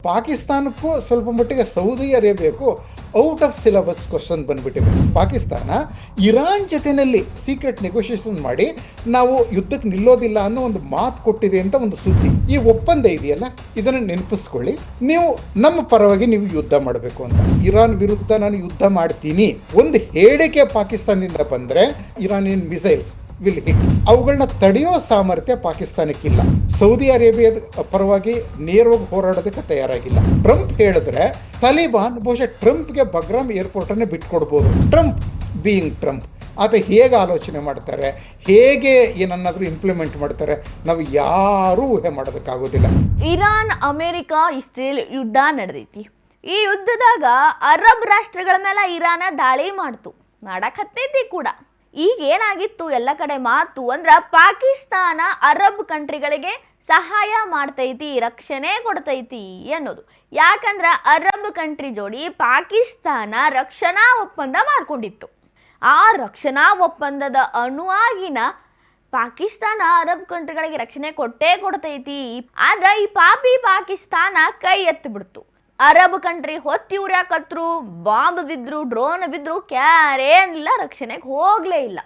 ಪಾಕಿಸ್ತಾನಕ್ಕೂ ಸ್ವಲ್ಪ ಮಟ್ಟಿಗೆ ಸೌದಿ ಅರೇಬಿಯಾಕ್ಕೂ ಔಟ್ ಆಫ್ ಸಿಲೆಬಸ್ ಕ್ವಶನ್ ಬಂದ್ಬಿಟ್ಟಿದೆ. ಪಾಕಿಸ್ತಾನ ಇರಾನ್ ಜೊತೆಯಲ್ಲಿ ಸೀಕ್ರೆಟ್ ನೆಗೋಷಿಯೇಷನ್ ಮಾಡಿ ನಾವು ಯುದ್ಧಕ್ಕೆ ನಿಲ್ಲೋದಿಲ್ಲ ಅನ್ನೋ ಒಂದು ಮಾತು ಕೊಟ್ಟಿದೆ ಅಂತ ಒಂದು ಸುದ್ದಿ. ಈ ಒಪ್ಪಂದ ಇದೆಯಲ್ಲ, ಇದನ್ನು ನೆನಪಿಸ್ಕೊಳ್ಳಿ. ನೀವು ನಮ್ಮ ಪರವಾಗಿ ನೀವು ಯುದ್ಧ ಮಾಡಬೇಕು ಅಂತ, ಇರಾನ್ ವಿರುದ್ಧ ನಾನು ಯುದ್ಧ ಮಾಡ್ತೀನಿ ಒಂದು ಹೇಳಿಕೆ ಪಾಕಿಸ್ತಾನದಿಂದ ಬಂದರೆ ಇರಾನಿಯನ್ ಮಿಸೈಲ್ಸ್ ವಿಲ್ ಹಿಟ್. ಅವುಗಳನ್ನ ತಡೆಯೋ ಸಾಮರ್ಥ್ಯ ಪಾಕಿಸ್ತಾನಕ್ಕಿಲ್ಲ. ಸೌದಿ ಅರೇಬಿಯಾದ ಪರವಾಗಿ ನೇರವಾಗಿ ಹೋರಾಡೋದಕ್ಕೆ ತಯಾರಾಗಿಲ್ಲ. ಟ್ರಂಪ್ ಹೇಳಿದ್ರೆ ತಾಲಿಬಾನ್ ಬಹುಶಃ ಟ್ರಂಪ್ಗೆ ಬಗ್ರಾಮ್ ಏರ್ಪೋರ್ಟ್ ಅನ್ನೇ ಬಿಟ್ಕೊಡ್ಬೋದು. ಟ್ರಂಪ್ ಬೀಯಿಂಗ್ ಟ್ರಂಪ್ ಆತ ಹೇಗೆ ಆಲೋಚನೆ ಮಾಡ್ತಾರೆ, ಹೇಗೆ ಏನನ್ನಾದರೂ ಇಂಪ್ಲಿಮೆಂಟ್ ಮಾಡ್ತಾರೆ, ನಾವು ಯಾರೂ ಊಹೆ ಮಾಡೋದಕ್ಕಾಗೋದಿಲ್ಲ. ಇರಾನ್ ಅಮೆರಿಕಾ ಇಸ್ರೇಲ್ ಯುದ್ಧ ನಡೆದೈತಿ. ಈ ಯುದ್ಧದಾಗ ಅರಬ್ ರಾಷ್ಟ್ರಗಳ ಮೇಲೆ ಇರಾನ ದಾಳಿ ಮಾಡಕತ್ತೈತಿ ಕೂಡ. ಈಗ ಏನಾಗಿತ್ತು ಎಲ್ಲ ಕಡೆ ಮಾತು ಅಂದ್ರ ಪಾಕಿಸ್ತಾನ ಅರಬ್ ಕಂಟ್ರಿಗಳಿಗೆ ಸಹಾಯ ಮಾಡ್ತೈತಿ, ರಕ್ಷಣೆ ಕೊಡ್ತೈತಿ ಅನ್ನೋದು. ಯಾಕಂದ್ರ ಅರಬ್ ಕಂಟ್ರಿ ಜೋಡಿ ಪಾಕಿಸ್ತಾನ ರಕ್ಷಣಾ ಒಪ್ಪಂದ ಮಾಡ್ಕೊಂಡಿತ್ತು. ಆ ರಕ್ಷಣಾ ಒಪ್ಪಂದದ ಅನುವಾಗಿನ ಪಾಕಿಸ್ತಾನ ಅರಬ್ ಕಂಟ್ರಿಗಳಿಗೆ ರಕ್ಷಣೆ ಕೊಡ್ತೈತಿ. ಆದ್ರೆ ಈ ಪಾಪಿ ಪಾಕಿಸ್ತಾನ ಕೈ ಎತ್ತಿ ಬಿಡ್ತು. ಅರಬ್ ಕಂಟ್ರಿ ಹೊತ್ತಿ ಉರ್ಯಾಕತ್ರು, ಬಾಂಬ್ ಬಿದ್ರು, ಡ್ರೋನ್ ಬಿದ್ರು, ಕ್ಯಾರೇನಿಲ್ಲ, ರಕ್ಷಣೆಗೆ ಹೋಗ್ಲೇ ಇಲ್ಲ.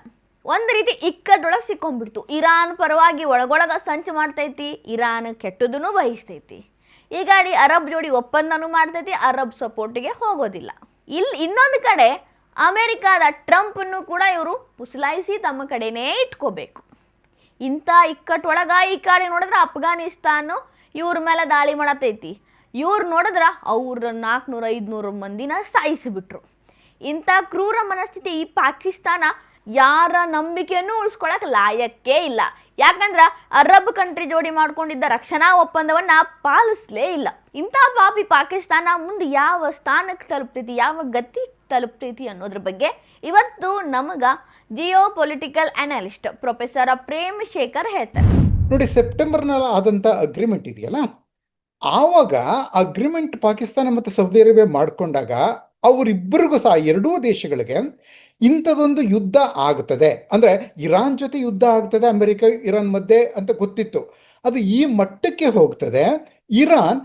ಒಂದ್ ರೀತಿ ಇಕ್ಕಟ್ಟೊಳಗೆ ಸಿಕ್ಕೊಂಡ್ಬಿಡ್ತು. ಇರಾನ್ ಪರವಾಗಿ ಒಳಗೊಳಗ ಸಂಚು ಮಾಡ್ತೈತಿ, ಇರಾನ್ ಕೆಟ್ಟದನ್ನು ಬಯಸ್ತೈತಿ. ಈ ಗಾಡಿ ಅರಬ್ ಜೋಡಿ ಒಪ್ಪಂದನೂ ಮಾಡ್ತೈತಿ, ಅರಬ್ ಸಪೋರ್ಟಿಗೆ ಹೋಗೋದಿಲ್ಲ. ಇನ್ನೊಂದು ಕಡೆ ಅಮೆರಿಕಾದ ಟ್ರಂಪ್ನು ಕೂಡ ಇವರು ಪುಸಲಾಯಿಸಿ ತಮ್ಮ ಕಡೆನೇ ಇಟ್ಕೋಬೇಕು. ಇಂಥ ಇಕ್ಕಟ್ಟೊಳಗ ಈ ಕಡೆ ನೋಡಿದ್ರೆ ಅಫ್ಘಾನಿಸ್ತಾನ ಇವ್ರ ಮೇಲೆ ದಾಳಿ ಮಾಡತೈತಿ. ಇವ್ರು ನೋಡಿದ್ರ ಅವ್ರ 400-500 ಮಂದಿನ ಸಾಯಿಸಿಬಿಟ್ರು. ಇಂಥ ಕ್ರೂರ ಮನಸ್ಥಿತಿ ಈ ಪಾಕಿಸ್ತಾನ ಯಾರ ನಂಬಿಕೆಯನ್ನು ಉಳಿಸ್ಕೊಳಕ್ ಲಾಯಕ್ಕೇ ಇಲ್ಲ. ಯಾಕಂದ್ರ ಅರಬ್ ಕಂಟ್ರಿ ಜೋಡಿ ಮಾಡ್ಕೊಂಡಿದ್ದ ರಕ್ಷಣಾ ಒಪ್ಪಂದವನ್ನ ಪಾಲಿಸ್ಲೇ ಇಲ್ಲ. ಇಂಥ ಪಾಪಿ ಪಾಕಿಸ್ತಾನ ಮುಂದೆ ಯಾವ ಸ್ಥಾನಕ್ಕೆ ತಲುಪ್ತೈತಿ, ಯಾವ ಗತಿ ತಲುಪ್ತೈತಿ ಅನ್ನೋದ್ರ ಬಗ್ಗೆ ಇವತ್ತು ನಮಗ Jio political analyst professor Prem Shekhar ಹೇಳ್ತಾರೆ. ನೋಡಿ, ಸೆಪ್ಟೆಂಬರ್ನಲ್ಲಿ ಆದಂಥ ಅಗ್ರಿಮೆಂಟ್ ಇದೆಯಲ್ಲ, ಆವಾಗ ಅಗ್ರಿಮೆಂಟ್ ಪಾಕಿಸ್ತಾನ ಮತ್ತು ಸೌದಿ ಅರೇಬಿಯಾ ಮಾಡಿಕೊಂಡಾಗ ಅವರಿಬ್ಬರಿಗೂ ಸಹ ಎರಡೂ ದೇಶಗಳಿಗೆ ಇಂಥದೊಂದು ಯುದ್ಧ ಆಗ್ತದೆ, ಅಂದರೆ ಇರಾನ್ ಜೊತೆ ಯುದ್ಧ ಆಗ್ತದೆ ಅಮೆರಿಕ ಇರಾನ್ ಮಧ್ಯೆ ಅಂತ ಗೊತ್ತಿತ್ತು. ಅದು ಈ ಮಟ್ಟಕ್ಕೆ ಹೋಗ್ತದೆ. ಇರಾನ್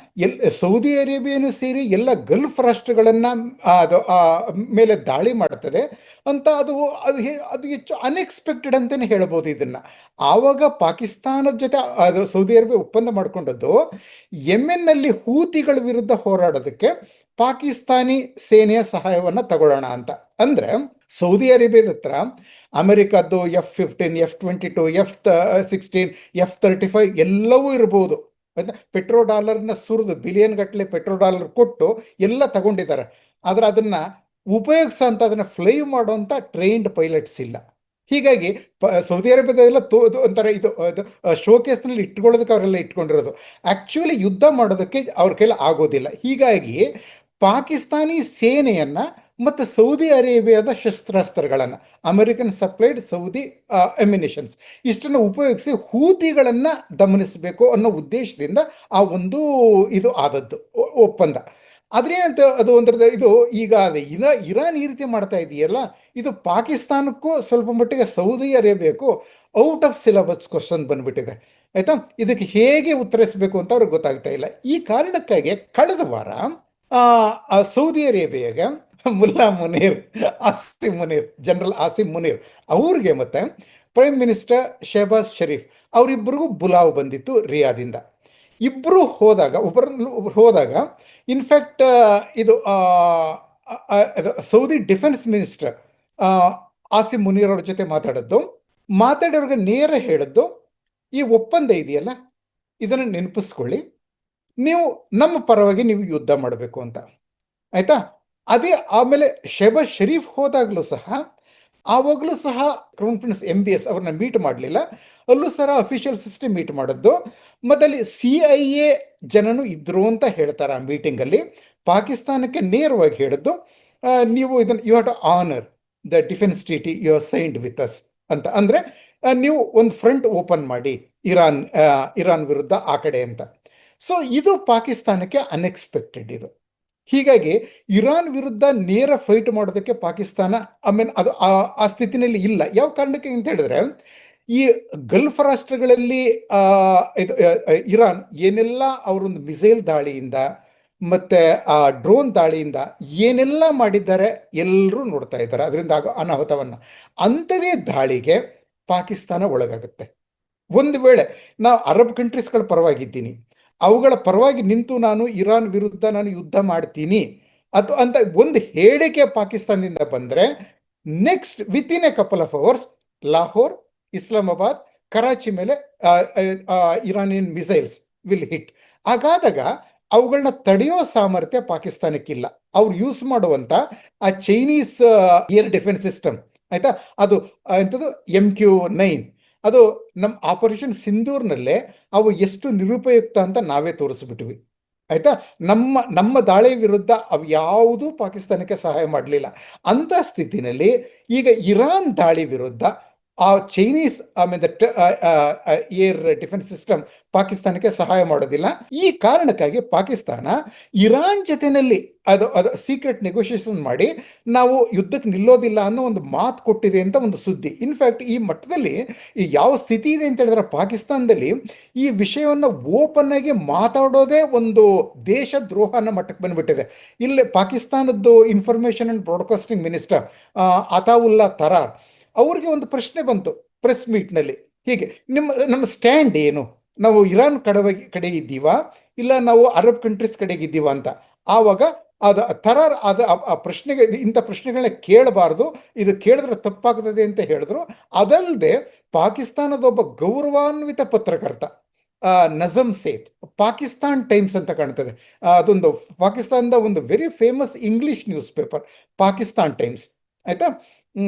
ಸೌದಿ ಅರೇಬಿಯಾನು ಸೇರಿ ಎಲ್ಲ ಗಲ್ಫ್ ರಾಷ್ಟ್ರಗಳನ್ನು ಮೇಲೆ ದಾಳಿ ಮಾಡ್ತದೆ ಅಂತ ಅದು ಹೆಚ್ಚು ಅನ್ಎಕ್ಸ್ಪೆಕ್ಟೆಡ್ ಅಂತಲೇ ಹೇಳ್ಬೋದು ಇದನ್ನು. ಆವಾಗ ಪಾಕಿಸ್ತಾನದ ಜೊತೆ ಅದು ಸೌದಿ ಅರೇಬಿಯಾ ಒಪ್ಪಂದ ಮಾಡಿಕೊಂಡದ್ದು ಯೆಮೆನ್ನಲ್ಲಿ ಹೂತಿಗಳ ವಿರುದ್ಧ ಹೋರಾಡೋದಕ್ಕೆ ಪಾಕಿಸ್ತಾನಿ ಸೇನೆಯ ಸಹಾಯವನ್ನು ತಗೊಳ್ಳೋಣ ಅಂತ. ಅಂದರೆ ಸೌದಿ ಅರೇಬಿಯಾದ ಹತ್ರ ಅಮೆರಿಕದ್ದು F-15, F-22, F-16, F-35 ಎಲ್ಲವೂ ಇರ್ಬೋದು. ಪೆಟ್ರೋ ಡಾಲರ್ನ ಸುರಿದು ಬಿಲಿಯನ್ ಗಟ್ಟಲೆ ಪೆಟ್ರೋ ಡಾಲರ್ ಕೊಟ್ಟು ಎಲ್ಲ ತಗೊಂಡಿದ್ದಾರೆ. ಆದರೆ ಅದನ್ನು ಉಪಯೋಗಿಸೋಂಥ, ಅದನ್ನು ಫ್ಲೈ ಮಾಡೋಂಥ ಟ್ರೈನ್ಡ್ ಪೈಲಟ್ಸ್ ಇಲ್ಲ. ಹೀಗಾಗಿ ಸೌದಿ ಅರೇಬಿಯಾದೆಲ್ಲ ಒಂಥರ ಇದು ಶೋಕೇಸ್ನಲ್ಲಿ ಇಟ್ಕೊಳ್ಳೋದಕ್ಕೆ ಅವರೆಲ್ಲ ಇಟ್ಕೊಂಡಿರೋದು. ಆ್ಯಕ್ಚುಲಿ ಯುದ್ಧ ಮಾಡೋದಕ್ಕೆ ಅವ್ರ ಕೈಲಿ ಆಗೋದಿಲ್ಲ. ಹೀಗಾಗಿ ಪಾಕಿಸ್ತಾನಿ ಸೇನೆಯನ್ನು ಮತ್ತು ಸೌದಿ ಅರೇಬಿಯಾದ ಶಸ್ತ್ರಾಸ್ತ್ರಗಳನ್ನು, ಅಮೆರಿಕನ್ ಸಪ್ಲೈಡ್ ಸೌದಿ ಅಮ್ಯುನಿಷನ್ಸ್, ಇಷ್ಟನ್ನು ಉಪಯೋಗಿಸಿ ಹೂತಿಗಳನ್ನು ದಮನಿಸಬೇಕು ಅನ್ನೋ ಉದ್ದೇಶದಿಂದ ಆ ಒಂದು ಇದು ಆದದ್ದು ಒಪ್ಪಂದ. ಅದ್ರೇನಂತ ಅದು ಒಂಥರದ ಇದು ಈಗ ಇರಾನ್ ಈ ರೀತಿ ಮಾಡ್ತಾ ಇದೆಯಲ್ಲ, ಇದು ಪಾಕಿಸ್ತಾನಕ್ಕೂ ಸ್ವಲ್ಪ ಮಟ್ಟಿಗೆ ಸೌದಿ ಅರೇಬಿಯಾಕ್ಕೂ ಔಟ್ ಆಫ್ ಸಿಲೆಬಸ್ ಕ್ವಶನ್ ಬಂದ್ಬಿಟ್ಟಿದೆ. ಆಯಿತಾ, ಇದಕ್ಕೆ ಹೇಗೆ ಉತ್ತರಿಸಬೇಕು ಅಂತ ಅವ್ರಿಗೆ ಗೊತ್ತಾಗ್ತಾ ಇಲ್ಲ. ಈ ಕಾರಣಕ್ಕಾಗಿ ಕಳೆದ ವಾರ ಸೌದಿ ಅರೇಬಿಯಾಗೆ ಮುಲ್ಲಾ ಮುನೀರ್, ಜನರಲ್ ಆಸಿಮ್ ಮುನೀರ್ ಅವ್ರಿಗೆ ಮತ್ತು ಪ್ರೈಮ್ ಮಿನಿಸ್ಟರ್ ಶಹಬಾಜ್ ಶರೀಫ್ ಅವರಿಬ್ಬರಿಗೂ ಬುಲಾವ್ ಬಂದಿತ್ತು ರಿಯಾದಿಂದ. ಇಬ್ಬರು ಹೋದಾಗ ಇನ್ಫ್ಯಾಕ್ಟ್ ಇದು Saudi defence minister awesome Munir ಅವ್ರ ಜೊತೆ ಮಾತಾಡೋರಿಗೆ ನೇರ ಹೇಳಿದ್ದು, ಈ ಒಪ್ಪಂದ ಇದೆಯಲ್ಲ, ಇದನ್ನು ನೆನಪಿಸ್ಕೊಳ್ಳಿ, ನೀವು ನಮ್ಮ ಪರವಾಗಿ ನೀವು ಯುದ್ಧ ಮಾಡಬೇಕು ಅಂತ. ಆಯಿತಾ, ಅದೇ ಆಮೇಲೆ ಶಹಬಾಜ್ ಶರೀಫ್ ಹೋದಾಗಲೂ ಸಹ ಆವಾಗಲೂ ಸಹ ಕ್ರೌನ್ ಪ್ರಿನ್ಸ್ MBS ಅವ್ರನ್ನ ಮೀಟ್ ಮಾಡಲಿಲ್ಲ. ಅಲ್ಲೂ ಸಹ ಅಫಿಷಿಯಲ್ ಸಿಸ್ಟಮ್ ಮೀಟ್ ಮಾಡಿದ್ದು. ಮತ್ತು ಅಲ್ಲಿ CIA ಜನನು ಇದ್ರು ಅಂತ ಹೇಳ್ತಾರೆ ಆ ಮೀಟಿಂಗಲ್ಲಿ. ಪಾಕಿಸ್ತಾನಕ್ಕೆ ನೇರವಾಗಿ ಹೇಳಿದ್ದು, ನೀವು ಇದನ್ನು you have to honour the defence treaty you are signed with us ಅಂತ. ಅಂದರೆ ನೀವು ಒಂದು ಫ್ರಂಟ್ ಓಪನ್ ಮಾಡಿ ಇರಾನ್ ವಿರುದ್ಧ ಆ ಕಡೆ ಅಂತ. ಸೊ ಇದು ಪಾಕಿಸ್ತಾನಕ್ಕೆ ಅನ್ಎಕ್ಸ್ಪೆಕ್ಟೆಡ್ ಇದು. ಹೀಗಾಗಿ ಇರಾನ್ ವಿರುದ್ಧ ನೇರ ಫೈಟ್ ಮಾಡೋದಕ್ಕೆ ಪಾಕಿಸ್ತಾನ ಅದು ಆ ಸ್ಥಿತಿನಲ್ಲಿ ಇಲ್ಲ. ಯಾವ ಕಾರಣಕ್ಕೆ ಅಂತ ಹೇಳಿದ್ರೆ, ಈ ಗಲ್ಫ್ ರಾಷ್ಟ್ರಗಳಲ್ಲಿ ಇರಾನ್ ಏನೆಲ್ಲ ಅವರೊಂದು ಮಿಸೈಲ್ ದಾಳಿಯಿಂದ ಮತ್ತು ಆ ಡ್ರೋನ್ ದಾಳಿಯಿಂದ ಏನೆಲ್ಲ ಮಾಡಿದ್ದಾರೆ ಎಲ್ಲರೂ ನೋಡ್ತಾ ಇದ್ದಾರೆ, ಅದರಿಂದ ಆಗೋ ಅನಾಹುತವನ್ನು. ಅಂಥದೇ ದಾಳಿಗೆ ಪಾಕಿಸ್ತಾನ ಒಳಗಾಗುತ್ತೆ. ಒಂದು ವೇಳೆ ನಾವು ಅರಬ್ ಕಂಟ್ರೀಸ್ಗಳ ಪರವಾಗಿದ್ದೀನಿ, ಅವುಗಳ ಪರವಾಗಿ ನಿಂತು ನಾನು ಇರಾನ್ ವಿರುದ್ಧ ನಾನು ಯುದ್ಧ ಮಾಡ್ತೀನಿ ಅಂತ ಒಂದು ಹೇಳಿಕೆ ಪಾಕಿಸ್ತಾನದಿಂದ ಬಂದರೆ, next within A couple of hours Lahore, Islamabad, Karachi ಮೇಲೆ ಇರಾನಿಯನ್ ಮಿಸೈಲ್ಸ್ ವಿಲ್ ಹಿಟ್. ಹಾಗಾದಾಗ ಅವುಗಳನ್ನ ತಡೆಯೋ ಸಾಮರ್ಥ್ಯ ಪಾಕಿಸ್ತಾನಕ್ಕಿಲ್ಲ. ಅವ್ರು ಯೂಸ್ ಮಾಡುವಂತ ಆ ಚೈನೀಸ್ ಏರ್ ಡಿಫೆನ್ಸ್ ಸಿಸ್ಟಮ್, ಆಯ್ತಾ, ಅದು ಎಂಥದ್ದು MQ-9, ಅದು ನಮ್ಮ ಆಪರೇಷನ್ ಸಿಂಧೂರ್ನಲ್ಲೇ ಅವು ಎಷ್ಟು ನಿರುಪಯುಕ್ತ ಅಂತ ನಾವೇ ತೋರಿಸ್ಬಿಟ್ವಿ, ಆಯ್ತಾ. ನಮ್ಮ ದಾಳಿ ವಿರುದ್ಧ ಅವು ಯಾವುದೂ ಪಾಕಿಸ್ತಾನಕ್ಕೆ ಸಹಾಯ ಮಾಡಲಿಲ್ಲ. ಅಂಥ ಸ್ಥಿತಿನಲ್ಲಿ ಈಗ ಇರಾನ್ ದಾಳಿ ವಿರುದ್ಧ ಆ ಚೈನೀಸ್ ಆಮೇಲೆ ಏರ್ ಡಿಫೆನ್ಸ್ ಸಿಸ್ಟಮ್ ಪಾಕಿಸ್ತಾನಕ್ಕೆ ಸಹಾಯ ಮಾಡೋದಿಲ್ಲ. ಈ ಕಾರಣಕ್ಕಾಗಿ ಪಾಕಿಸ್ತಾನ ಇರಾನ್ ಜೊತೆಯಲ್ಲಿ ಅದು ಸೀಕ್ರೆಟ್ ನೆಗೋಷಿಯೇಷನ್ ಮಾಡಿ ನಾವು ಯುದ್ಧಕ್ಕೆ ನಿಲ್ಲೋದಿಲ್ಲ ಅನ್ನೋ ಒಂದು ಮಾತು ಕೊಟ್ಟಿದೆ ಅಂತ ಒಂದು ಸುದ್ದಿ. ಇನ್ಫ್ಯಾಕ್ಟ್ ಈ ಮಟ್ಟದಲ್ಲಿ ಯಾವ ಸ್ಥಿತಿ ಇದೆ ಅಂತ ಹೇಳಿದ್ರೆ, ಪಾಕಿಸ್ತಾನದಲ್ಲಿ ಈ ವಿಷಯವನ್ನು ಓಪನ್ ಆಗಿ ಮಾತಾಡೋದೇ ಒಂದು ದೇಶದ್ರೋಹ ಅನ್ನೋ ಮಟ್ಟಕ್ಕೆ ಬಂದ್ಬಿಟ್ಟಿದೆ. ಇಲ್ಲಿ ಪಾಕಿಸ್ತಾನದ್ದು information and broadcasting minister Attaullah Tarar ಅವ್ರಿಗೆ ಒಂದು ಪ್ರಶ್ನೆ ಬಂತು ಪ್ರೆಸ್ ಮೀಟ್ನಲ್ಲಿ, ಹೀಗೆ ನಮ್ಮ ಸ್ಟ್ಯಾಂಡ್ ಏನು, ನಾವು ಇರಾನ್ ಕಡೆ ಇದ್ದೀವಾ ಇಲ್ಲ ನಾವು ಅರಬ್ ಕಂಟ್ರೀಸ್ ಕಡೆಗೆ ಇದ್ದೀವಾ ಅಂತ. ಆವಾಗ ಅದು ತರಾರ್ ಆ ಪ್ರಶ್ನೆಗೆ, ಇಂಥ ಪ್ರಶ್ನೆಗಳನ್ನ ಕೇಳಬಾರ್ದು, ಇದು ಕೇಳಿದ್ರೆ ತಪ್ಪಾಗ್ತದೆ ಅಂತ ಹೇಳಿದ್ರು. ಅದಲ್ಲದೆ ಪಾಕಿಸ್ತಾನದ ಒಬ್ಬ ಗೌರವಾನ್ವಿತ ಪತ್ರಕರ್ತ ನಜಮ್ ಸೇತ್, ಪಾಕಿಸ್ತಾನ್ ಟೈಮ್ಸ್ ಅಂತ ಕಾಣ್ತದೆ, ಅದೊಂದು ಪಾಕಿಸ್ತಾನದ ಒಂದು very famous English news paper Pakistan times, ಆಯ್ತಾ.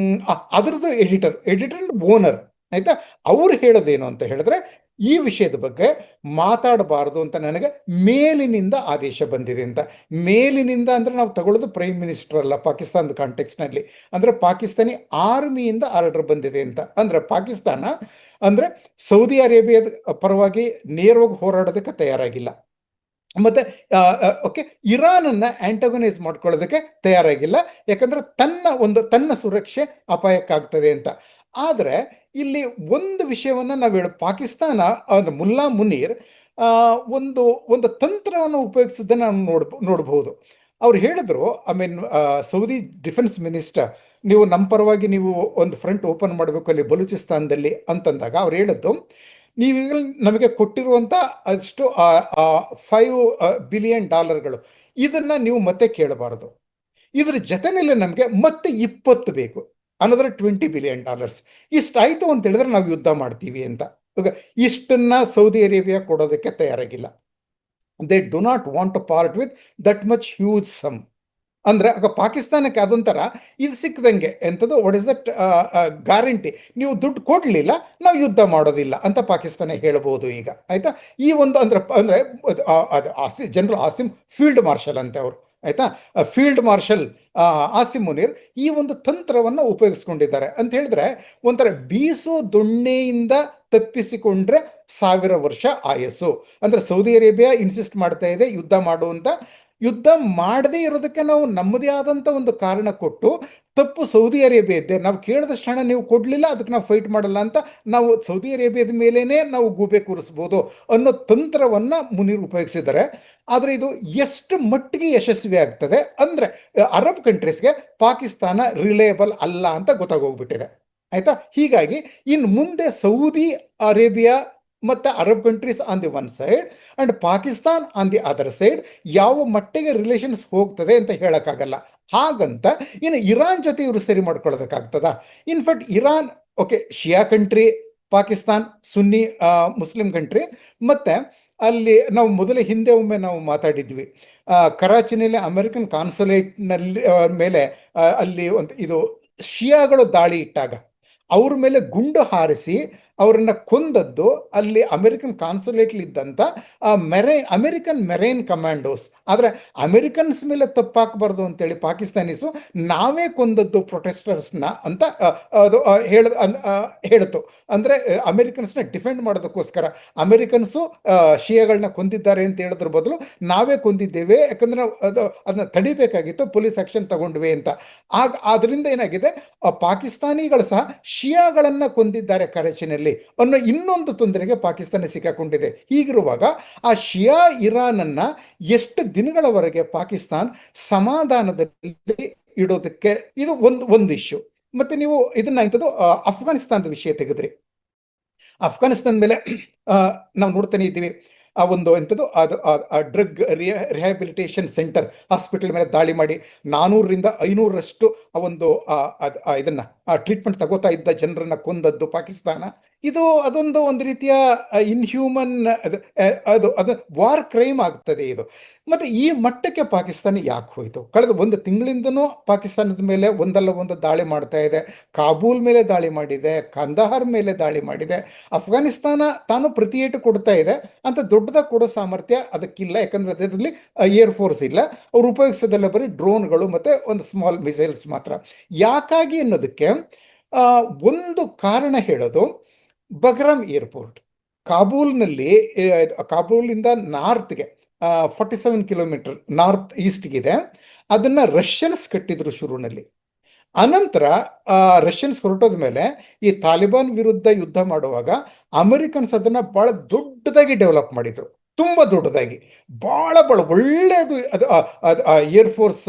ಅದರದ್ದು ಎಡಿಟರ್ ಅಂಡ್ ಓನರ್, ಆಯ್ತಾ. ಅವ್ರು ಹೇಳೋದೇನು ಅಂತ ಹೇಳಿದ್ರೆ, ಈ ವಿಷಯದ ಬಗ್ಗೆ ಮಾತಾಡಬಾರದು ಅಂತ ನನಗೆ ಮೇಲಿನಿಂದ ಆದೇಶ ಬಂದಿದೆ ಅಂತ. ಮೇಲಿನಿಂದ ಅಂದ್ರೆ ನಾವು ತಗೊಳ್ಳೋದು ಪ್ರೈಮ್ ಮಿನಿಸ್ಟರ್ ಅಲ್ಲ ಪಾಕಿಸ್ತಾನದ ಕಾಂಟೆಕ್ಸ್ನಲ್ಲಿ, ಅಂದ್ರೆ ಪಾಕಿಸ್ತಾನಿ ಆರ್ಮಿಯಿಂದ ಆರ್ಡರ್ ಬಂದಿದೆ ಅಂತ. ಅಂದ್ರೆ ಪಾಕಿಸ್ತಾನ ಅಂದ್ರೆ ಸೌದಿ ಅರೇಬಿಯಾದ ಪರವಾಗಿ ನೇರವಾಗಿ ಹೋರಾಡೋದಕ್ಕೆ ತಯಾರಾಗಿಲ್ಲ, ಮತ್ತೆ ಓಕೆ, ಇರಾನನ್ನ ಆಂಟಗನೈಸ್ ಮಾಡ್ಕೊಳ್ಳೋದಕ್ಕೆ ತಯಾರಾಗಿಲ್ಲ, ಯಾಕಂದ್ರೆ ತನ್ನ ಸುರಕ್ಷೆ ಅಪಾಯಕ್ಕಾಗ್ತದೆ ಅಂತ. ಆದರೆ ಇಲ್ಲಿ ಒಂದು ವಿಷಯವನ್ನ ನಾವು ಪಾಕಿಸ್ತಾನ ಮುಲ್ಲಾ ಮುನೀರ್ ಒಂದು ತಂತ್ರವನ್ನು ಉಪಯೋಗಿಸಿದ್ದನ್ನು ನಾವು ನೋಡಬಹುದು. ಅವ್ರು ಹೇಳಿದ್ರು, ಸೌದಿ ಡಿಫೆನ್ಸ್ ಮಿನಿಸ್ಟರ್, ನೀವು ನಮ್ಮ ಪರವಾಗಿ ನೀವು ಒಂದು ಫ್ರಂಟ್ ಓಪನ್ ಮಾಡಬೇಕು ಅಲ್ಲಿ ಬಲೂಚಿಸ್ತಾನದಲ್ಲಿ ಅಂತಂದಾಗ ಅವ್ರು ಹೇಳಿದ್ದು, ನೀವೀಗ ನಮಗೆ ಕೊಟ್ಟಿರುವಂಥ ಅಷ್ಟು $5 ಬಿಲಿಯನ್ ಇದನ್ನು ನೀವು ಮತ್ತೆ ಕೇಳಬಾರದು, ಇದ್ರ ಜೊತೆಯಲ್ಲಿ ನಮಗೆ ಮತ್ತೆ 20 ಬೇಕು, ಅನ್ನೋದ್ರೆ $20 ಬಿಲಿಯನ್. ಇಷ್ಟಾಯಿತು ಅಂತ ಹೇಳಿದ್ರೆ ನಾವು ಯುದ್ಧ ಮಾಡ್ತೀವಿ ಅಂತ. ಇಷ್ಟನ್ನ ಸೌದಿ ಅರೇಬಿಯಾ ಕೊಡೋದಕ್ಕೆ ತಯಾರಾಗಿಲ್ಲ. They do not want to part with that much huge sum. ಅಂದ್ರೆ ಆಗ ಪಾಕಿಸ್ತಾನಕ್ಕೆ ಅದೊಂಥರ ಇದು ಸಿಕ್ಕದಂಗೆ, ಎಂಥದ್ದು ವಾಟ್ ಇಸ್ ದಟ್ ಗ್ಯಾರಂಟಿ, ನೀವು ದುಡ್ಡು ಕೊಡಲಿಲ್ಲ ನಾವು ಯುದ್ಧ ಮಾಡೋದಿಲ್ಲ ಅಂತ ಪಾಕಿಸ್ತಾನ ಹೇಳ್ಬೋದು ಈಗ, ಆಯ್ತಾ. ಈ ಒಂದು ಅಂದ್ರೆ ಜನರಲ್ ಆಸಿಮ್ ಫೀಲ್ಡ್ ಮಾರ್ಷಲ್ ಅಂತೆ ಅವರು, ಆಯ್ತಾ. ಫೀಲ್ಡ್ ಮಾರ್ಷಲ್ ಆಸಿಮ್ ಮುನೀರ್ ಈ ಒಂದು ತಂತ್ರವನ್ನು ಉಪಯೋಗಿಸ್ಕೊಂಡಿದ್ದಾರೆ ಅಂತ ಹೇಳಿದ್ರೆ, ಒಂಥರ ಬೀಸೋ ದೊಣ್ಣೆಯಿಂದ ತಪ್ಪಿಸಿಕೊಂಡ್ರೆ 1000 ವರ್ಷ ಆಯಸ್ಸು. ಅಂದ್ರೆ ಸೌದಿ ಅರೇಬಿಯಾ ಇನ್ಸಿಸ್ಟ್ ಮಾಡ್ತಾ ಇದೆ ಯುದ್ಧ ಮಾಡುವಂತ. ಯುದ್ಧ ಮಾಡದೇ ಇರೋದಕ್ಕೆ ನಾವು ನಮ್ಮದೇ ಆದಂಥ ಒಂದು ಕಾರಣ ಕೊಟ್ಟು, ತಪ್ಪು ಸೌದಿ ಅರೇಬಿಯದ್ದೇ, ನಾವು ಕೇಳಿದಷ್ಟು ಹಣ ನೀವು ಕೊಡಲಿಲ್ಲ ಅದಕ್ಕೆ ನಾವು ಫೈಟ್ ಮಾಡಲ್ಲ ಅಂತ ನಾವು ಸೌದಿ ಅರೇಬಿಯಾದ ಮೇಲೇ ನಾವು ಗೂಬೆ ಕೂರಿಸ್ಬೋದು ಅನ್ನೋ ತಂತ್ರವನ್ನು ಮುನೀರ್ ಉಪಯೋಗಿಸಿದ್ದಾರೆ. ಆದರೆ ಇದು ಎಷ್ಟು ಮಟ್ಟಿಗೆ ಯಶಸ್ವಿ ಆಗ್ತದೆ ಅಂದರೆ, ಅರಬ್ ಕಂಟ್ರೀಸ್ಗೆ ಪಾಕಿಸ್ತಾನ ರಿಲಯಬಲ್ ಅಲ್ಲ ಅಂತ ಗೊತ್ತಾಗೋಗ್ಬಿಟ್ಟಿದೆ, ಆಯ್ತಾ. ಹೀಗಾಗಿ ಇನ್ನು ಮುಂದೆ ಸೌದಿ ಅರೇಬಿಯಾ ಮತ್ತು Arab countries on the one side and Pakistan on the other side ಯಾವ ಮಟ್ಟಿಗೆ ರಿಲೇಷನ್ಸ್ ಹೋಗ್ತದೆ ಅಂತ ಹೇಳೋಕ್ಕಾಗಲ್ಲ. ಹಾಗಂತ ಇನ್ನು ಇರಾನ್ ಜೊತೆ ಇವರು ಸರಿ ಮಾಡ್ಕೊಳ್ಳೋದಕ್ಕಾಗ್ತದ? ಇನ್ಫ್ಯಾಕ್ಟ್ ಇರಾನ್ ಓಕೆ ಶಿಯಾ ಕಂಟ್ರಿ, ಪಾಕಿಸ್ತಾನ್ ಸುನ್ನಿ ಮುಸ್ಲಿಂ ಕಂಟ್ರಿ. ಮತ್ತು ಅಲ್ಲಿ ನಾವು ಹಿಂದೆ ಒಮ್ಮೆ ನಾವು ಮಾತಾಡಿದ್ವಿ, ಕರಾಚಿನಲ್ಲಿ ಅಮೆರಿಕನ್ ಕಾನ್ಸುಲೇಟ್ನಲ್ಲಿ ಮೇಲೆ ಅಲ್ಲಿ ಒಂದು ಇದು ಶಿಯಾಗಳು ದಾಳಿ ಇಟ್ಟಾಗ ಅವ್ರ ಮೇಲೆ ಗುಂಡು ಹಾರಿಸಿ ಅವರನ್ನ ಕೊಂದದ್ದು ಅಲ್ಲಿ ಅಮೆರಿಕನ್ ಕಾನ್ಸುಲೇಟ್ಲಿದ್ದಂಥ ಅಮೆರಿಕನ್ ಮೆರೈನ್ ಕಮಾಂಡೋಸ್. ಆದರೆ ಅಮೆರಿಕನ್ಸ್ ಮೇಲೆ ತಪ್ಪಾಕಬಾರ್ದು ಅಂತೇಳಿ ಪಾಕಿಸ್ತಾನೀಸು ನಾವೇ ಕೊಂದದ್ದು ಪ್ರೊಟೆಸ್ಟರ್ಸ್ನ ಅಂತ ಅದು ಹೇಳಿತು. ಅಂದರೆ ಅಮೆರಿಕನ್ಸ್ನ ಡಿಫೆಂಡ್ ಮಾಡೋದಕ್ಕೋಸ್ಕರ ಅಮೆರಿಕನ್ಸು ಶಿಯಾಗಳನ್ನ ಕೊಂದಿದ್ದಾರೆ ಅಂತ ಹೇಳೋದ್ರ ಬದಲು ನಾವೇ ಕೊಂದಿದ್ದೇವೆ, ಯಾಕಂದ್ರೆ ಅದನ್ನ ತಡಿಬೇಕಾಗಿತ್ತು, ಪೊಲೀಸ್ ಆಕ್ಷನ್ ತಗೊಂಡ್ವಿ ಅಂತ. ಅದರಿಂದ ಏನಾಗಿದೆ, ಪಾಕಿಸ್ತಾನಿಗಳು ಸಹ ಶಿಯಾಗಳನ್ನ ಕೊಂದಿದ್ದಾರೆ ಕರಾಚಿನಲ್ಲಿ ಇರಲಿ ಅನ್ನೋ ಇನ್ನೊಂದು ತೊಂದರೆಗೆ ಪಾಕಿಸ್ತಾನ ಸಿಕ್ಕಾಕೊಂಡಿದೆ. ಹೀಗಿರುವಾಗ ಆ ಶಿಯಾ ಇರಾನನ್ನು ಎಷ್ಟು ದಿನಗಳವರೆಗೆ ಪಾಕಿಸ್ತಾನ್ ಸಮಾಧಾನದಲ್ಲಿ ಇಡೋದಕ್ಕೆ ಇದು ಒಂದು ಇಶ್ಯೂ. ಮತ್ತೆ ನೀವು ಇದನ್ನ ಇಂಥದ್ದು ಅಫ್ಘಾನಿಸ್ತಾನದ ವಿಷಯ ತೆಗೆದ್ರಿ. ಅಫ್ಘಾನಿಸ್ತಾನ ಮೇಲೆ ನಾವು ನೋಡ್ತಾನೆ ಇದ್ದೀವಿ. ಆ ಒಂದು ಎಂಥದ್ದು ಅದು ಡ್ರಗ್ ರಿಹ್ಯಾಬಿಲಿಟೇಷನ್ ಸೆಂಟರ್ ಹಾಸ್ಪಿಟಲ್ ಮೇಲೆ ದಾಳಿ ಮಾಡಿ 400-500ರಷ್ಟು ಆ ಒಂದು ಇದನ್ನ ಟ್ರೀಟ್ಮೆಂಟ್ ತಗೋತಾ ಇದ್ದ ಜನರನ್ನ ಕೊಂದದ್ದು ಪಾಕಿಸ್ತಾನ. ಒಂದು ರೀತಿಯ ಇನ್ಹ್ಯೂಮನ್ ಅದು ವಾರ್ ಕ್ರೈಮ್ ಆಗ್ತದೆ ಇದು. ಮತ್ತೆ ಈ ಮಟ್ಟಕ್ಕೆ ಪಾಕಿಸ್ತಾನ ಯಾಕೆ ಹೋಯಿತು? ಕಳೆದ ಒಂದು ತಿಂಗಳಿಂದನೂ ಪಾಕಿಸ್ತಾನದ ಮೇಲೆ ಒಂದಲ್ಲ ಒಂದು ದಾಳಿ ಮಾಡ್ತಾ ಇದೆ. ಕಾಬೂಲ್ ಮೇಲೆ ದಾಳಿ ಮಾಡಿದೆ, ಕಂದಹಾರ್ ಮೇಲೆ ದಾಳಿ ಮಾಡಿದೆ. ಅಫ್ಘಾನಿಸ್ತಾನ ತಾನು ಪ್ರತಿಯೇಟು ಕೊಡ್ತಾ ಇದೆ ಅಂತ ದೊಡ್ಡದಾಗಿ ಕೊಡೋ ಸಾಮರ್ಥ್ಯ ಅದಕ್ಕಿಲ್ಲ. ಯಾಕಂದ್ರೆ ಅದರಲ್ಲಿ ಏರ್ ಫೋರ್ಸ್ ಇಲ್ಲ. ಅವ್ರು ಉಪಯೋಗಿಸೋದೆಲ್ಲ ಬರೀ ಡ್ರೋನ್ಗಳು ಮತ್ತೆ ಒಂದು ಸ್ಮಾಲ್ ಮಿಸೈಲ್ಸ್ ಮಾತ್ರ. ಯಾಕಾಗಿ ಅನ್ನೋದಕ್ಕೆ ಒಂದು ಕಾರಣ ಹೇಳೋದು, ಬಗ್ರಾಮ್ ಏರ್ಪೋರ್ಟ್ ಕಾಬೂಲಿಂದ ನಾರ್ತ್ಗೆ 47 ಕಿಲೋಮೀಟರ್ ನಾರ್ತ್ ಈಸ್ಟ್ಗಿದೆ. ಅದನ್ನ ರಷ್ಯನ್ಸ್ ಕಟ್ಟಿದ್ರು ಶುರುವಿನಲ್ಲಿ. ಅನಂತರ ರಷ್ಯನ್ಸ್ ಹೊರಟೋದ ಮೇಲೆ ಈ ತಾಲಿಬಾನ್ ವಿರುದ್ಧ ಯುದ್ಧ ಮಾಡುವಾಗ ಅಮೆರಿಕನ್ಸ್ ಅದನ್ನ ಬಹಳ ದೊಡ್ಡದಾಗಿ ಡೆವಲಪ್ ಮಾಡಿದ್ರು, ತುಂಬಾ ದೊಡ್ಡದಾಗಿ, ಬಹಳ ಒಳ್ಳೆಯದು ಅದು ಏರ್ಫೋರ್ಸ್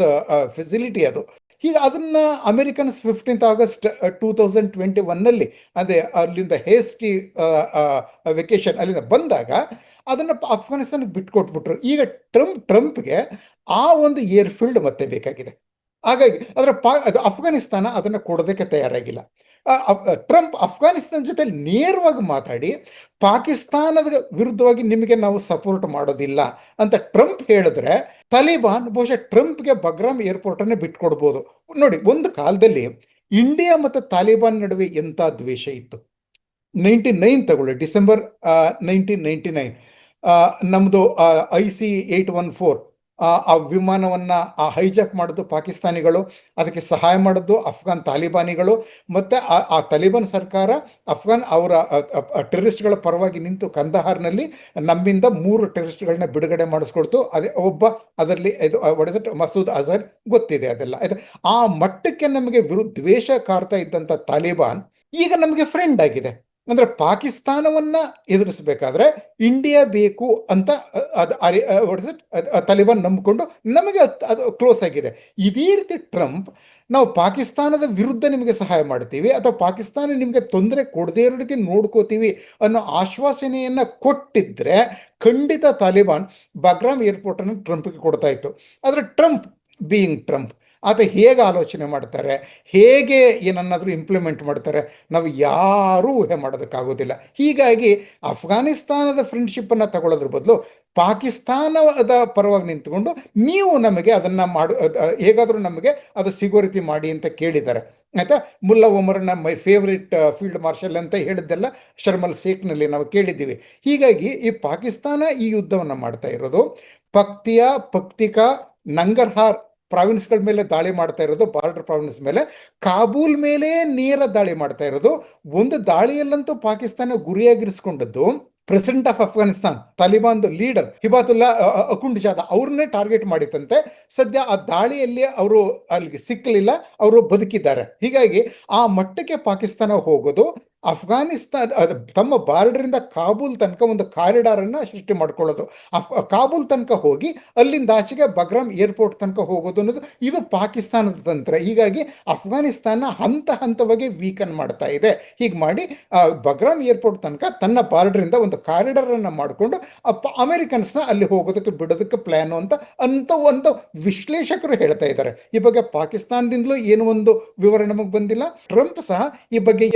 ಫೆಸಿಲಿಟಿ ಅದು. ಹೀಗೆ ಅದನ್ನ ಅಮೆರಿಕನ್ಸ್ 15 ಆಗಸ್ಟ್ 2021 ಅದೇ ಅಲ್ಲಿಂದ ಹೇಸ್ಟಿ ವೆಕೇಶನ್ ಅಲ್ಲಿಂದ ಬಂದಾಗ ಅದನ್ನ ಅಫ್ಘಾನಿಸ್ತಾನಕ್ಕೆ ಬಿಟ್ಕೊಟ್ಬಿಟ್ರು. ಈಗ ಟ್ರಂಪ್ಗೆ ಆ ಒಂದು ಏರ್ಫೀಲ್ಡ್ ಮತ್ತೆ ಬೇಕಾಗಿದೆ. ಹಾಗಾಗಿ ಅಫ್ಘಾನಿಸ್ತಾನ ಅದನ್ನು ಕೊಡೋದಕ್ಕೆ ತಯಾರಾಗಿಲ್ಲ. ಟ್ರಂಪ್ ಅಫ್ಘಾನಿಸ್ತಾನ ಜೊತೆ ನೇರವಾಗಿ ಮಾತಾಡಿ ಪಾಕಿಸ್ತಾನದ ವಿರುದ್ಧವಾಗಿ ನಿಮಗೆ ನಾವು ಸಪೋರ್ಟ್ ಮಾಡೋದಿಲ್ಲ ಅಂತ ಟ್ರಂಪ್ ಹೇಳಿದ್ರೆ ತಾಲಿಬಾನ್ ಬಹುಶಃ ಟ್ರಂಪ್ಗೆ ಬಗ್ರಾಮ್ ಏರ್ಪೋರ್ಟ್ ಅನ್ನು ಬಿಟ್ಕೊಡ್ಬೋದು. ನೋಡಿ, ಒಂದು ಕಾಲದಲ್ಲಿ ಇಂಡಿಯಾ ಮತ್ತು ತಾಲಿಬಾನ್ ನಡುವೆ ಎಂಥ ದ್ವೇಷ ಇತ್ತು. 99 ತಗೊಳ್ಳಿ, ಡಿಸೆಂಬರ್ 1999 ನಮ್ಮದು IC-814 ಆ ವಿಮಾನವನ್ನ ಹೈಜಾಕ್ ಮಾಡಿದ್ದು ಪಾಕಿಸ್ತಾನಿಗಳು, ಅದಕ್ಕೆ ಸಹಾಯ ಮಾಡಿದ್ದು ಅಫ್ಘಾನ್ ತಾಲಿಬಾನಿಗಳು. ಮತ್ತೆ ಆ ತಾಲಿಬಾನ್ ಸರ್ಕಾರ ಅವರ ಟೆರರಿಸ್ಟ್ಗಳ ಪರವಾಗಿ ನಿಂತು ಕಂದಹಾರ್ನಲ್ಲಿ ನಮ್ಮಿಂದ 3 ಟೆರರಿಸ್ಟ್ಗಳನ್ನ ಬಿಡುಗಡೆ ಮಾಡಿಸ್ಕೊಳ್ತು. ಅದೇ ಒಬ್ಬ ಅದರಲ್ಲಿ ಮಸೂದ್ ಅಜರ್ ಗೊತ್ತಿದೆ ಅದೆಲ್ಲ. ಆ ಮಟ್ಟಕ್ಕೆ ನಮಗೆ ದ್ವೇಷ ಕಾರ್ತಾ ಇದ್ದಂಥ ತಾಲಿಬಾನ್ ಈಗ ನಮಗೆ ಫ್ರೆಂಡ್ ಆಗಿದೆ. ಅಂದ್ರೆ ಪಾಕಿಸ್ತಾನವನ್ನ ಎದುರಿಸಬೇಕಾದ್ರೆ ಇಂಡಿಯಾ ಬೇಕು ಅಂತ ತಾಲಿಬಾನ್ ನಂಬಿಕೊಂಡು ನಮಗೆ ಅದು ಕ್ಲೋಸ್ ಆಗಿದೆ. ಇದೇ ರೀತಿ ಟ್ರಂಪ್ ನಾವು ಪಾಕಿಸ್ತಾನದ ವಿರುದ್ಧ ನಿಮಗೆ ಸಹಾಯ ಮಾಡ್ತೀವಿ ಅಥವಾ ಪಾಕಿಸ್ತಾನ ನಿಮಗೆ ತೊಂದರೆ ಕೊಡದೇ ಇರೋ ರೀತಿ ನೋಡ್ಕೋತೀವಿ ಅನ್ನೋ ಆಶ್ವಾಸನೆಯನ್ನ ಕೊಟ್ಟಿದ್ರೆ ಖಂಡಿತ ತಾಲಿಬಾನ್ ಬಗ್ರಾಮ್ ಏರ್ಪೋರ್ಟ್ ಅನ್ನು ಟ್ರಂಪ್ಗೆ ಕೊಡ್ತಾ ಇತ್ತು. ಆದರೆ ಟ್ರಂಪ್ ಬೀಯಿಂಗ್ ಟ್ರಂಪ್ ಆತ ಹೇಗೆ ಆಲೋಚನೆ ಮಾಡ್ತಾರೆ, ಹೇಗೆ ಏನನ್ನಾದರೂ ಇಂಪ್ಲಿಮೆಂಟ್ ಮಾಡ್ತಾರೆ, ನಾವು ಯಾರೂ ಊಹೆ ಮಾಡೋದಕ್ಕಾಗೋದಿಲ್ಲ. ಹೀಗಾಗಿ ಅಫ್ಘಾನಿಸ್ತಾನದ ಫ್ರೆಂಡ್ಶಿಪ್ಪನ್ನು ತಗೊಳ್ಳೋದ್ರ ಬದಲು ಪಾಕಿಸ್ತಾನದ ಪರವಾಗಿ ನಿಂತ್ಕೊಂಡು ನೀವು ನಮಗೆ ಅದನ್ನು ಹೇಗಾದರೂ ನಮಗೆ ಅದು ಸಿಗೋ ರೀತಿ ಮಾಡಿ ಅಂತ ಕೇಳಿದ್ದಾರೆ. ಆಯಿತಾ, ಮುಲ್ಲಾ ಒಮರ್ನ ಮೈ ಫೇವ್ರೆಟ್ ಫೀಲ್ಡ್ ಮಾರ್ಷಲ್ ಅಂತ ಹೇಳಿದ್ದೆಲ್ಲ ಶರ್ಮಲ್ ಶೇಖ್ನಲ್ಲಿ ನಾವು ಕೇಳಿದ್ದೀವಿ. ಹೀಗಾಗಿ ಈ ಪಾಕಿಸ್ತಾನ ಈ ಯುದ್ಧವನ್ನು ಮಾಡ್ತಾ ಇರೋದು ಪಕ್ತಿಕಾ, ನಂಗರ್ಹಾರ್ ಪ್ರಾವಿನ್ಸ್ಗಳ ಮೇಲೆ ದಾಳಿ ಮಾಡ್ತಾ ಇರೋದು, ಬಾರ್ಡರ್ ಪ್ರಾವಿನ್ಸ್ ಮೇಲೆ, ಕಾಬೂಲ್ ಮೇಲೆ ನೇರ ದಾಳಿ ಮಾಡ್ತಾ ಇರೋದು. ಒಂದು ದಾಳಿಯಲ್ಲಂತೂ ಪಾಕಿಸ್ತಾನ ಗುರಿಯಾಗಿರಿಸಿಕೊಂಡದ್ದು president of Afghanistan, Taliban leader Hibatullah Akhundzada ಅವ್ರನ್ನೇ ಟಾರ್ಗೆಟ್ ಮಾಡಿತ್ತಂತೆ. ಸದ್ಯ ಆ ದಾಳಿಯಲ್ಲಿ ಅವರು ಅಲ್ಲಿಗೆ ಸಿಕ್ಕಲಿಲ್ಲ, ಅವರು ಬದುಕಿದ್ದಾರೆ. ಹೀಗಾಗಿ ಆ ಮಟ್ಟಕ್ಕೆ ಪಾಕಿಸ್ತಾನ ಹೋಗೋದು, ಅಫ್ಘಾನಿಸ್ತಾನ ತಮ್ಮ ಬಾರ್ಡರಿಂದ ಕಾಬೂಲ್ ತನಕ ಒಂದು ಕಾರಿಡಾರ್ ಅನ್ನ ಸೃಷ್ಟಿ ಮಾಡ್ಕೊಳ್ಳೋದು, ಕಾಬೂಲ್ ತನಕ ಹೋಗಿ ಅಲ್ಲಿಂದ ಆಚೆಗೆ ಬಗ್ರಾಮ್ ಏರ್ಪೋರ್ಟ್ ತನಕ ಹೋಗೋದು ಅನ್ನೋದು ಇದು ಪಾಕಿಸ್ತಾನದ ತಂತ್ರ. ಹೀಗಾಗಿ ಅಫ್ಘಾನಿಸ್ತಾನ ಹಂತವಾಗಿ ವೀಕನ್ ಮಾಡ್ತಾ ಇದೆ. ಹೀಗೆ ಮಾಡಿ ಬಗ್ರಾಮ್ ಏರ್ಪೋರ್ಟ್ ತನಕ ತನ್ನ ಬಾರ್ಡರಿಂದ ಒಂದು ಕಾರಿಡಾರ್ ಅನ್ನ ಮಾಡಿಕೊಂಡು ಅಮೆರಿಕನ್ಸ್ನ ಅಲ್ಲಿ ಹೋಗೋದಕ್ಕೆ ಬಿಡೋದಕ್ಕೆ ಪ್ಲಾನ್ ಅಂತ ಒಂದು ವಿಶ್ಲೇಷಕರು ಹೇಳ್ತಾ ಇದ್ದಾರೆ. ಈ ಬಗ್ಗೆ ಪಾಕಿಸ್ತಾನದಿಂದಲೂ ಏನು ಒಂದು ವಿವರಣೆ ನಮಗೆ ಬಂದಿಲ್ಲ. ಟ್ರಂಪ್ ಸಹ ಈ ಬಗ್ಗೆ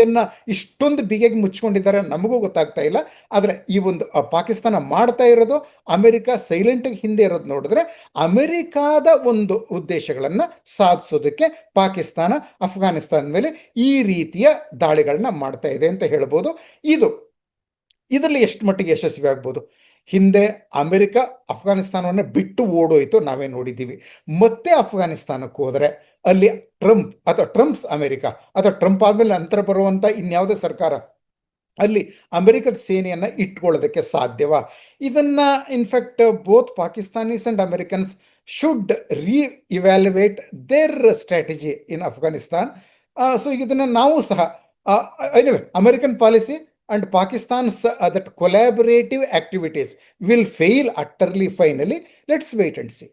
ಇಷ್ಟೊಂದು ಬಿಗಿಯಾಗಿ ಮುಚ್ಕೊಂಡಿದ್ದಾರೆ ನಮಗೂ ಗೊತ್ತಾಗ್ತಾ ಇಲ್ಲ. ಆದರೆ ಈ ಒಂದು ಪಾಕಿಸ್ತಾನ ಮಾಡ್ತಾ ಇರೋದು, ಅಮೆರಿಕ ಸೈಲೆಂಟ್ ಹಿಂದೆ ಇರೋದು ನೋಡಿದ್ರೆ ಅಮೆರಿಕಾದ ಒಂದು ಉದ್ದೇಶಗಳನ್ನ ಸಾಧಿಸೋದಕ್ಕೆ ಪಾಕಿಸ್ತಾನ ಅಫ್ಘಾನಿಸ್ತಾನದ ಮೇಲೆ ಈ ರೀತಿಯ ದಾಳಿಗಳನ್ನ ಮಾಡ್ತಾ ಇದೆ ಅಂತ ಹೇಳ್ಬೋದು. ಇದರಲ್ಲಿ ಎಷ್ಟು ಮಟ್ಟಿಗೆ ಯಶಸ್ವಿ ಆಗ್ಬೋದು? ಹಿಂದೆ ಅಮೆರಿಕ ಅಫ್ಘಾನಿಸ್ತಾನವನ್ನು ಬಿಟ್ಟು ಓಡೋಯ್ತು, ನಾವೇ ನೋಡಿದ್ದೀವಿ. ಮತ್ತೆ ಅಫ್ಘಾನಿಸ್ತಾನಕ್ಕೆ ಹೋದರೆ ಅಲ್ಲಿ ಟ್ರಂಪ್ಸ್ ಅಮೆರಿಕ ಅಥವಾ ಟ್ರಂಪ್ ಆದಮೇಲೆ ನಂತರ ಬರುವಂಥ ಇನ್ಯಾವುದೇ ಸರ್ಕಾರ ಅಲ್ಲಿ ಅಮೆರಿಕದ ಸೇನೆಯನ್ನು ಇಟ್ಕೊಳ್ಳೋದಕ್ಕೆ ಸಾಧ್ಯವಾ? ಇದನ್ನ in fact both Pakistanis and Americans should reevaluate their strategy in Afghanistan. So ಇದನ್ನು ನಾವು ಸಹ American policy and Pakistan's that collaborative activities will fail utterly finally. Let's wait and see.